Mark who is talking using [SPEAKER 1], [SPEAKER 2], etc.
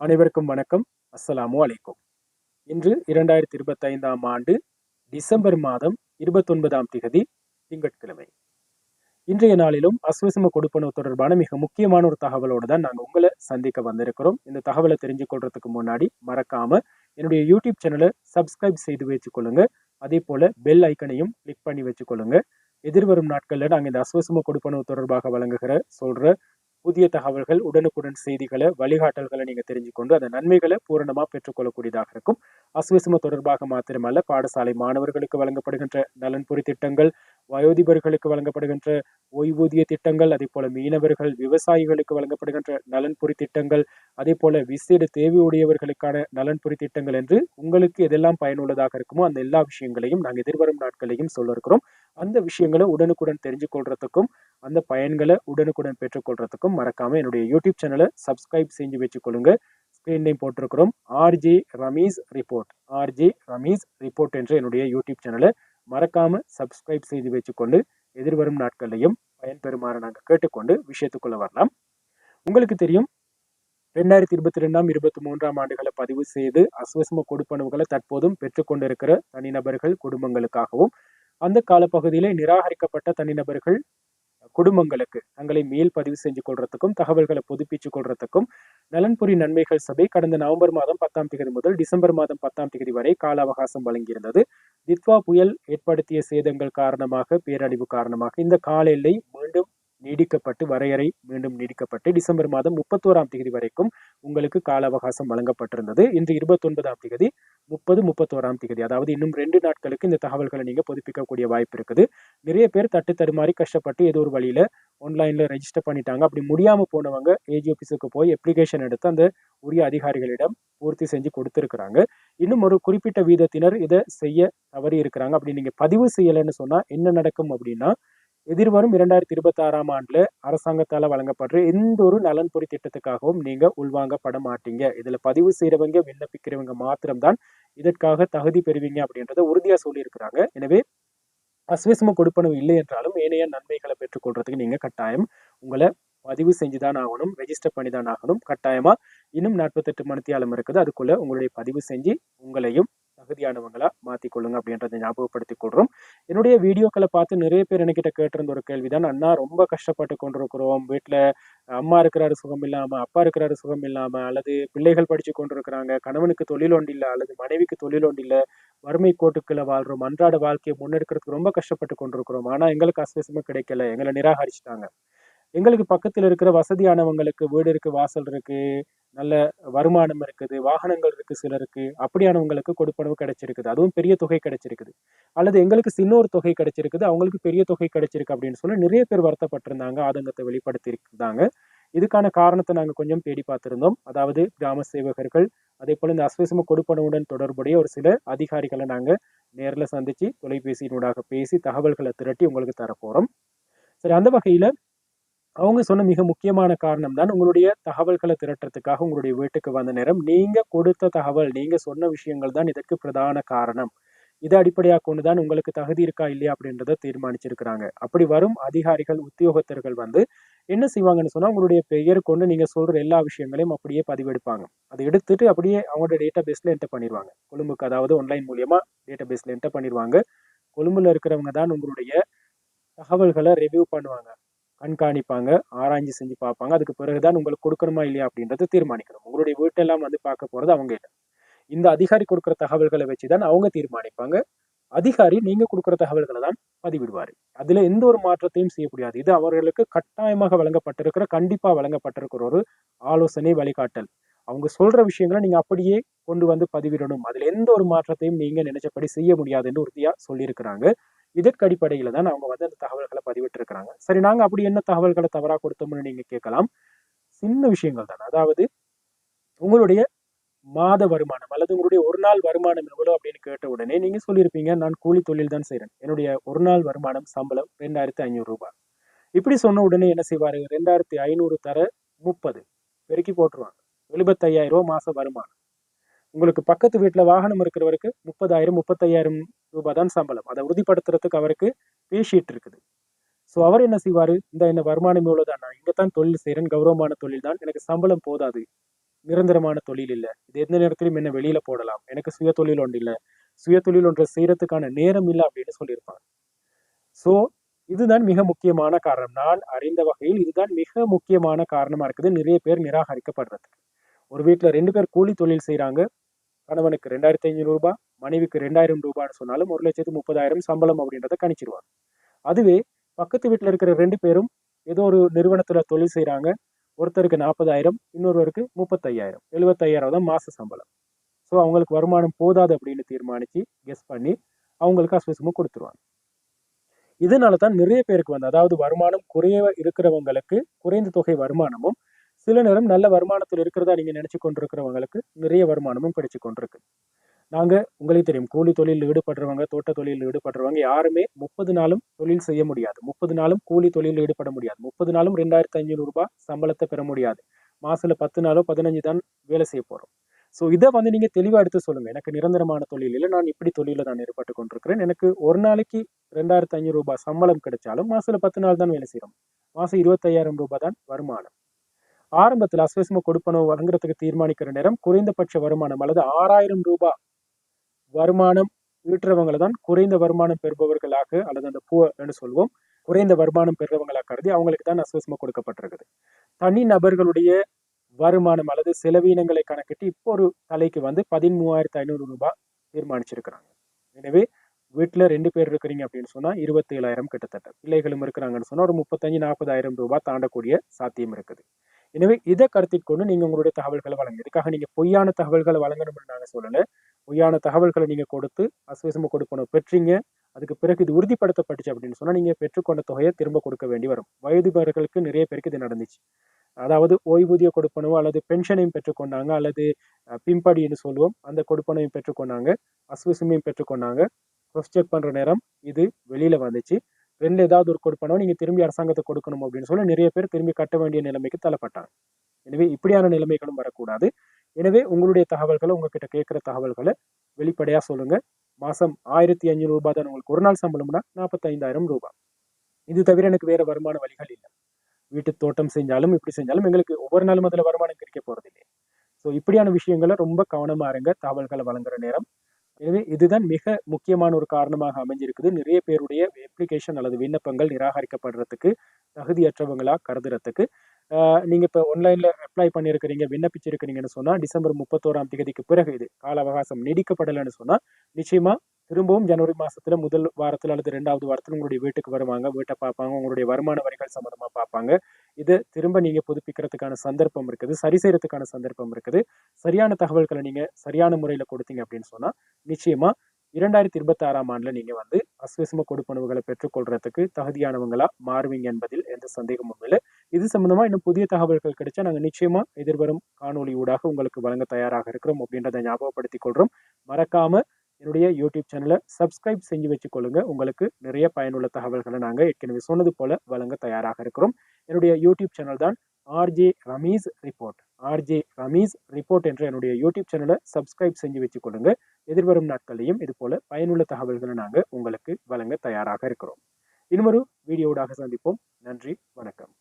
[SPEAKER 1] அனைவருக்கும் வணக்கம். அஸ்ஸலாமு அலைக்கும். இன்று 2025ஆம் ஆண்டு டிசம்பர் மாதம் 29ஆம் திகதி திங்கட்கிழமை. இன்றைய நாளிலும் அஸ்வசம கொடுப்பனவு தொடர்பான மிக முக்கியமான ஒரு தகவலோடு தான் நாங்கள் உங்களை சந்திக்க வந்திருக்கிறோம். இந்த தகவலை தெரிஞ்சு கொள்றதுக்கு முன்னாடி மறக்காம என்னுடைய யூடியூப் சேனலை சப்ஸ்கிரைப் செய்து வச்சுக்கொள்ளுங்க. அதே போல பெல் ஐக்கனையும் கிளிக் பண்ணி வச்சுக்கொள்ளுங்க. எதிர்வரும் நாட்களில் நாங்கள் இந்த அஸ்வசம கொடுப்பனவு தொடர்பாக சொல்ற புதிய தகவல்கள், உடனுக்குடன் செய்திகளை, வழிகாட்டல்களை நீங்க தெரிஞ்சுக்கொண்டு அந்த நன்மைகளை பூரணமா பெற்றுக்கொள்ளக்கூடியதாக இருக்கும். அஸ்வசம தொடர்பாக மாத்திரமல்ல, பாடசாலை மாணவர்களுக்கு வழங்கப்படுகின்ற நலன்புரி திட்டங்கள், வயோதிபர்களுக்கு வழங்கப்படுகின்ற ஓய்வூதிய திட்டங்கள், அதே போல மீனவர்கள், விவசாயிகளுக்கு வழங்கப்படுகின்ற நலன்புரி திட்டங்கள், அதே போல விசேட தேவையுடையவர்களுக்கான நலன்புரி திட்டங்கள் என்று உங்களுக்கு எதெல்லாம் பயனுள்ளதாக இருக்குமோ அந்த எல்லா விஷயங்களையும் நாங்கள் எதிர்வரும் நாட்களையும் சொல்ல இருக்கிறோம். அந்த விஷயங்களை உடனுக்குடன் தெரிஞ்சு கொள்றதுக்கும் அந்த பயன்களை உடனுக்குடன் பெற்றுக்கொள்றதுக்கும் மறக்காம என்னுடைய யூடியூப் சேனலை சப்ஸ்கிரைப் செஞ்சு வச்சுக்கொள்ளுங்க. ஸ்கிரீன் நேம் போட்டிருக்கிறோம், RJ Rameez report. RJ Rameez report என்ற என்னுடைய யூடியூப் சேனலை மறக்காம சப்ஸ்கிரைப் செய்து வச்சுக்கொண்டு எதிர்வரும் நாட்களையும் பயன்பெறுமாறு நாங்கள் கேட்டுக்கொண்டு விஷயத்துக்குள்ள வரலாம். உங்களுக்கு தெரியும், 2022ஆம் 23ஆம் ஆண்டுகளை பதிவு செய்து அஸ்வசம கொடுப்பனவுகளை தற்போதும் பெற்றுக்கொண்டிருக்கிற தனிநபர்கள் குடும்பங்களுக்காகவும், அந்த காலப்பகுதியிலே நிராகரிக்கப்பட்ட தனிநபர்கள் குடும்பங்களுக்கு தங்களை மேல் பதிவு செஞ்சு கொள்றதுக்கும் தகவல்களை புதுப்பிச்சு கொள்றதுக்கும் நலன்புரி நன்மைகள் சபை கடந்த நவம்பர் மாதம் 10ஆம் தேதி முதல் டிசம்பர் மாதம் 10ஆம் தேதி வரை கால அவகாசம் வழங்கியிருந்தது. தித்வா புயல் ஏற்படுத்திய சேதங்கள் காரணமாக, பேரழிவு காரணமாக இந்த கால எல்லை மீண்டும் நீடிக்கப்பட்டு, வரையறை மீண்டும் நீடிக்கப்பட்டு டிசம்பர் மாதம் 31ஆம் தேதி வரைக்கும் உங்களுக்கு கால அவகாசம் வழங்கப்பட்டிருந்தது. இன்று 29ஆம் தேதி, 30, 31ஆம் தேதி, அதாவது இன்னும் 2 நாட்களுக்கு இந்த தகவல்களை நீங்க புதுப்பிக்கக்கூடிய வாய்ப்பு இருக்குது. நிறைய பேர் தட்டு தடுமாறி கஷ்டப்பட்டு ஏதோ ஒரு வழியில ஆன்லைன்ல ரெஜிஸ்டர் பண்ணிட்டாங்க. அப்படி முடியாம போனவங்க ஏஜி ஆபீஸுக்கு போய் அப்ளிகேஷன் எடுத்து அந்த உரிய அதிகாரிகளிடம் பூர்த்தி செஞ்சு கொடுத்திருக்கிறாங்க. இன்னும் ஒரு குறிப்பிட்ட வீதத்தினர் இதை செய்ய தவறி இருக்கிறாங்க. அப்படி நீங்க பதிவு செய்யலைன்னு சொன்னா என்ன நடக்கும் அப்படின்னா, எதிர்வரும் 2026ஆம் ஆண்டுல அரசாங்கத்தால வழங்கப்படுற எந்த ஒரு நலன்புரி திட்டத்துக்காகவும் நீங்க உள்வாங்கப்பட மாட்டீங்க. இதுல பதிவு செய்யறவங்க, விண்ணப்பிக்கிறவங்க மாத்திரம்தான் இதற்காக தகுதி பெறுவீங்க அப்படின்றத உறுதியா சொல்லி இருக்கிறாங்க. எனவே அஸ்வசம கொடுப்பனவு இல்லை என்றாலும் ஏனைய நன்மைகளை பெற்றுக்கொள்றதுக்கு நீங்க கட்டாயம் உங்களை பதிவு செஞ்சுதான் ஆகணும், ரெஜிஸ்டர் பண்ணிதான் ஆகணும். கட்டாயமா இன்னும் 48 மணித்தியாலம் இருக்குது. அதுக்குள்ள உங்களுடைய பதிவு செஞ்சு உங்களையும் தகுதியானவங்களா மாத்திக்கொள்ளுங்க அப்படின்றத ஞாபகப்படுத்திக் கொள்றோம். என்னுடைய வீடியோக்களை பார்த்து நிறைய பேர் என்கிட்ட கேட்டிருந்த ஒரு கேள்விதான், அண்ணா ரொம்ப கஷ்டப்பட்டு கொண்டிருக்கிறோம், வீட்டுல அம்மா இருக்கிறாரு சுகம் இல்லாம, அப்பா இருக்கிறாரு சுகம் இல்லாம, அல்லது பிள்ளைகள் படிச்சு கொண்டிருக்கிறாங்க, கணவனுக்கு தொழில் ஒன்று இல்லை, அல்லது மனைவிக்கு தொழில் ஒன்று இல்லை, வறுமை கோட்டுக்குள்ள வாழ்றோம், அன்றாட வாழ்க்கையை முன்னெடுக்கிறதுக்கு ரொம்ப கஷ்டப்பட்டு கொண்டிருக்கிறோம், ஆனா எங்களுக்கு அஸ்வசமும் கிடைக்கல, எங்களை நிராகரிச்சுட்டாங்க. எங்களுக்கு பக்கத்துல இருக்கிற வசதியானவங்களுக்கு வீடு இருக்கு, வாசல் இருக்கு, நல்ல வருமானம் இருக்குது, வாகனங்கள் இருக்கு சிலருக்கு, அப்படியானவங்களுக்கு கொடுப்பனவு கிடைச்சிருக்குது, அதுவும் பெரிய தொகை கிடைச்சிருக்குது. அல்லது எங்களுக்கு சின்ன ஒரு தொகை கிடைச்சிருக்குது, அவங்களுக்கு பெரிய தொகை கிடைச்சிருக்கு அப்படின்னு சொல்லி நிறைய பேர் வருத்தப்பட்டிருந்தாங்க, ஆதங்கத்தை வெளிப்படுத்தி இருந்தாங்க. இதுக்கான காரணத்தை நாங்க கொஞ்சம் தேடி பார்த்திருந்தோம். அதாவது கிராம சேவகர்கள், அதே போல இந்த அஸ்வசம கொடுப்பனவுடன் தொடர்புடைய ஒரு சில அதிகாரிகளை நாங்க நேர்ல சந்திச்சு தொலைபேசியினூடாக பேசி தகவல்களை திரட்டி உங்களுக்கு தரப்போறோம். சரி, அந்த வகையில அவங்க சொன்ன மிக முக்கியமான காரணம் தான், உங்களுடைய தகவல்களை திரட்டுறதுக்காக உங்களுடைய வீட்டுக்கு வந்த நேரம் நீங்க கொடுத்த தகவல், நீங்க சொன்ன விஷயங்கள் தான் இதற்கு பிரதான காரணம். இதை அடிப்படையாக கொண்டுதான் உங்களுக்கு தகுதி இருக்கா இல்லையா அப்படின்றத தீர்மானிச்சிருக்கிறாங்க. அப்படி வரும் அதிகாரிகள், உத்தியோகத்தர்கள் என்ன செய்வாங்கன்னு சொன்னா, உங்களுடைய பெயர் கொண்டு நீங்க சொல்ற எல்லா விஷயங்களையும் அப்படியே பதிவெடுப்பாங்க. அதை எடுத்துட்டு அப்படியே அவங்களோட டேட்டா பேஸ்ல என்டர் பண்ணிடுவாங்க. கொழும்புக்கு, அதாவது ஆன்லைன் மூலியமா டேட்டா பேஸ்ல என்டர் பண்ணிடுவாங்க. கொழும்புல இருக்கிறவங்க தான் உங்களுடைய தகவல்களை ரிவ்யூ பண்ணுவாங்க, கண்காணிப்பாங்க, ஆராய்ச்சி செஞ்சு பார்ப்பாங்க. அதுக்கு பிறகுதான் உங்களுக்கு கொடுக்கணுமா இல்லையா அப்படின்றத தீர்மானிக்கணும். உங்களுடைய வீட்டெல்லாம் பார்க்க போறது அவங்க இல்லை. இந்த அதிகாரி கொடுக்குற தகவல்களை வச்சுதான் அவங்க தீர்மானிப்பாங்க. அதிகாரி நீங்க கொடுக்குற தகவல்களை தான் பதிவிடுவாரு. அதுல எந்த ஒரு மாற்றத்தையும் செய்ய முடியாது. இது அவர்களுக்கு கட்டாயமாக வழங்கப்பட்டிருக்கிற, கண்டிப்பா வழங்கப்பட்டிருக்கிற ஒரு ஆலோசனை, வழிகாட்டல். அவங்க சொல்ற விஷயங்களை நீங்க அப்படியே கொண்டு பதிவிடணும். அதுல எந்த ஒரு மாற்றத்தையும் நீங்க நினைச்சபடி செய்ய முடியாதுன்னு உறுதியா சொல்லியிருக்கிறாங்க. இதற்கு அடிப்படையில தான் அவங்க அந்த தகவல்களை பதிவிட்டு இருக்கிறாங்க. சரி, நாங்க அப்படி என்ன தகவல்களை தவறா கொடுத்தோம்னு நீங்க கேட்கலாம். சின்ன விஷயங்கள் தான். அதாவது உங்களுடைய மாத வருமானம் அல்லது உங்களுடைய ஒரு நாள் வருமானம் எவ்வளவு அப்படின்னு கேட்ட உடனே நீங்க சொல்லியிருப்பீங்க, நான் கூலி தொழில் தான் செய்யறேன், என்னுடைய ஒரு நாள் வருமானம் சம்பளம் 2500 ரூபாய். இப்படி சொன்ன உடனே என்ன செய்வாரு, 2500 தர 30 பெருக்கி போட்டுருவாங்க, 75,000 ரூபாய் மாச வருமானம். உங்களுக்கு பக்கத்து வீட்டுல வாகனம் இருக்கிறவருக்கு 30,000, 35,000 ரூபாய் தான் சம்பளம். அதை உறுதிப்படுத்துறதுக்கு அவருக்கு பே ஷீட் இருக்குது. சோ அவர் என்ன செய்வாரு, இந்த என்ன வருமானம் இவ்வளவுதான், நான் இங்கத்தான் தொழில் செய்யறேன், கௌரவமான தொழில் தான், எனக்கு சம்பளம் போதாது, நிரந்தரமான தொழில் இல்ல. இது எந்த நேரத்திலும் என்ன வெளியில போடலாம். எனக்கு சுய தொழில் ஒன்று இல்ல. சுய தொழில் ஒன்றை செய்யறதுக்கான நேரம் இல்ல அப்படின்னு சொல்லியிருப்பாங்க. ஸோ இதுதான் மிக முக்கியமான காரணம். நான் அறிந்த வகையில் இதுதான் மிக முக்கியமான காரணமா இருக்குது. நிறைய பேர் நிராகரிக்கப்படுறதுக்கு. ஒரு வீட்ல 2 பேர் கூலி தொழில் செய்றாங்க. கணவனுக்கு ரூ. 2,500 மனைவிக்கு ரூ. 2,000 சொன்னாலும் 1,30,000 சம்பளம் அப்படின்றத கணிச்சிருவாங்க. அதுவே பக்கத்து வீட்ல இருக்கிற 2 பேரும் ஏதோ ஒரு நிறுவனத்துல தொழில் செய்றாங்க. ஒருத்தருக்கு 40,000 இன்னொருவருக்கு 35,000 75,000 தான் மாச சம்பளம். ஸோ அவங்களுக்கு வருமானம் போதாது அப்படின்னு தீர்மானிச்சு கெஸ் பண்ணி அவங்களுக்கு அஸ்வசம குடுத்துருவாங்க. இதனால தான் நிறைய பேருக்கு வந்து அதாவது வருமானம் குறைய இருக்கிறவங்களுக்கு குறைந்த தொகை வருமானமும், சில நேரம் நல்ல வருமானத்தில் இருக்கிறதா நீங்க நினைச்சு கொண்டிருக்கிறவங்களுக்கு நிறைய வருமானமும் கிடைச்சு கொண்டிருக்கு. நாங்க உங்களுக்கு தெரியும் கூலி தொழிலில் ஈடுபடுறவங்க, தோட்ட தொழிலில் ஈடுபடுறவங்க யாருமே 30 நாளும் தொழில் செய்ய முடியாது. 30 நாளும் கூலி தொழிலில் ஈடுபட முடியாது. 30 நாளும் ரூ. 2,500 சம்பளத்த பெற முடியாது. மாசத்துல 10 நாளோ 15 தான் வேலை செய்ய போறோம். ஸோ இத வந்து நீங்க தெளிவா எடுத்து சொல்லுங்க. எனக்கு நிரந்தரமான தொழில் இல்ல. நான் இப்படி தொழில்ல நான் ஈடுபட்டுக் கொண்டிருக்கிறேன். எனக்கு ஒரு நாளைக்கு ரூ. 2,500 சம்பளம் கிடைச்சாலும் மாசத்துல 10 நாள் தான் வேலை செய்றோம். மாசம் ரூ. 25,000 தான் வருமானம். ஆரம்பத்துல அஸ்வசம கொடுப்பனவு வழங்குறதுக்கு தீர்மானிக்கிற நேரம் குறைந்தபட்ச வருமானம் அல்லது ரூ. 6,000 வருமானம் ஈட்டுறவங்கள தான் குறைந்த வருமானம் பெறுபவர்களாக அல்லது அந்த என்று சொல்வோம். குறைந்த வருமானம் பெறுறவங்களா கருதி அவங்களுக்கு தான் அஸ்வசம கொடுக்கப்பட்டிருக்குது. தனி நபர்களுடைய வருமானம் அல்லது செலவீனங்களை கணக்கிட்டு இப்போ ஒரு தலைக்கு வந்து ரூ. 13,500 தீர்மானிச்சிருக்கிறாங்க. எனவே வீட்டுல 2 பேர் இருக்கிறீங்க அப்படின்னு சொன்னா 27,000 கிட்டத்தட்ட. பிள்ளைகளும் இருக்கிறாங்கன்னு சொன்னா ஒரு 35,000 40,000 தாண்டக்கூடிய சாத்தியம் இருக்குது. எனவே இதை கருத்தில் கொண்டு நீங்க உங்களுடைய தகவல்களை வழங்க. இதுக்காக நீங்க பொய்யான தகவல்களை வழங்கணும்னு நாங்க சொல்லல. பொய்யான தகவல்களை நீங்க கொடுத்து அஸ்வசம கொடுப்பனவு பெற்றீங்க. அதுக்கு பிறகு இது உறுதிப்படுத்தப்பட்டுச்சு அப்படின்னு சொன்னா நீங்க பெற்றுக்கொண்ட தொகையை திரும்ப கொடுக்க வேண்டி வரும். வயதுபர்களுக்கு நிறைய பேருக்கு இது நடந்துச்சு. அதாவது ஓய்வூதிய கொடுப்பனவோ அல்லது பென்ஷனையும் பெற்றுக்கொண்டாங்க அல்லது பிம்படின்னு சொல்லுவோம். அந்த கொடுப்பனவையும் பெற்றுக்கொண்டாங்க. அஸ்வசமையும் பெற்றுக்கொண்டாங்க. கிராஸ் செக் பண்ற நேரம் இது வெளியில வந்துச்சு. 2ல ஏதாவது ஒரு கொடுப்பனவோ நீங்க திரும்பி அரசாங்கத்துக்கு கொடுக்கணும் அப்படின்னு சொல்லி நிறைய பேர் திரும்பி கட்ட வேண்டிய நிலைமைக்கு தள்ளப்பட்டாங்க. எனவே இப்படியான நிலைமைகளும் வரக்கூடாது. எனவே உங்களுடைய தகவல்களை உங்ககிட்ட கேட்கிற தகவல்களை வெளிப்படையா சொல்லுங்க. மாசம் ரூ. 1,500 தான் உங்களுக்கு ஒரு நாள் சம்பளம்னா ரூ. 45,000. இது தவிர எனக்கு வேற வருமான வழிகள் இல்ல. வீட்டு தோட்டம் செஞ்சாலும் இப்படி செஞ்சாலும் எங்களுக்கு ஒவ்வொரு நாளும் அதுல வருமானம் கிடைக்க போறது இல்லை. ஸோ இப்படியான விஷயங்களை ரொம்ப கவனமா இருங்க தகவல்களை வழங்குற நேரம். எனவே இதுதான் மிக முக்கியமான ஒரு காரணமாக அமைஞ்சிருக்குது. நிறைய பேருடைய அப்ளிகேஷன் அல்லது விண்ணப்பங்கள் நிராகரிக்கப்படுறதுக்கு தகுதியற்றவங்களா கருதுறதுக்கு. நீங்க இப்ப ஆன்லைன்ல அப்ளை பண்ணியிருக்கிறீங்க, விண்ணப்பிச்சிருக்கிறீங்கன்னு சொன்னா டிசம்பர் 31ஆம் தேதிக்கு பிறகு இது கால அவகாசம் நீடிக்கப்படலைன்னு சொன்னா நிச்சயமா திரும்பவும் ஜனவரி மாசத்துல முதல் வாரத்துல அல்லது 2வது வாரத்துல உங்களுடைய வீட்டுக்கு வருவாங்க. வீட்டை பார்ப்பாங்க. உங்களுடைய வருமான வரிகள் சம்பந்தமா பார்ப்பாங்க. இதை திரும்ப நீங்க புதுப்பிக்கிறதுக்கான சந்தர்ப்பம் இருக்குது. சரி செய்யறதுக்கான சந்தர்ப்பம் இருக்குது. சரியான தகவல்களை நீங்க சரியான முறையில கொடுத்தீங்க அப்படின்னு சொன்னா நிச்சயமா 2026ஆம் ஆண்டுல நீங்க வந்து அஸ்வசம கொடுப்பனவுகளை பெற்றுக்கொள்றதுக்கு தகுதியானவங்களா மாறுவீங்க என்பதில் எந்த சந்தேகமும் இல்லை. இது சம்பந்தமா இன்னும் புதிய தகவல்கள் கிடைச்சா நாங்க நிச்சயமா எதிர்வரும் காணொலி ஊடாக உங்களுக்கு வழங்க தயாராக இருக்கிறோம் அப்படின்றத ஞாபகப்படுத்திக் கொள்றோம். மறக்காம என்னுடைய யூடியூப் சேனலை சப்ஸ்கிரைப் செஞ்சு வச்சுக்கொள்ளுங்க. உங்களுக்கு நிறைய பயனுள்ள தகவல்களை நாங்க ஏற்கனவே சொன்னது போல வழங்க தயாராக இருக்கிறோம். என்னுடைய யூடியூப் சேனல் தான் RJ Rameez report. RJ Rameez report என்ற என்னுடைய யூடியூப் சேனலை சப்ஸ்கிரைப் செஞ்சு வச்சுக்கொள்ளுங்க. எதிர்வரும் நாட்களையும் இது போல பயனுள்ள தகவல்களை நாங்க உங்களுக்கு வழங்க தயாராக இருக்கிறோம். இன்னொரு வீடியோவாக சந்திப்போம். நன்றி, வணக்கம்.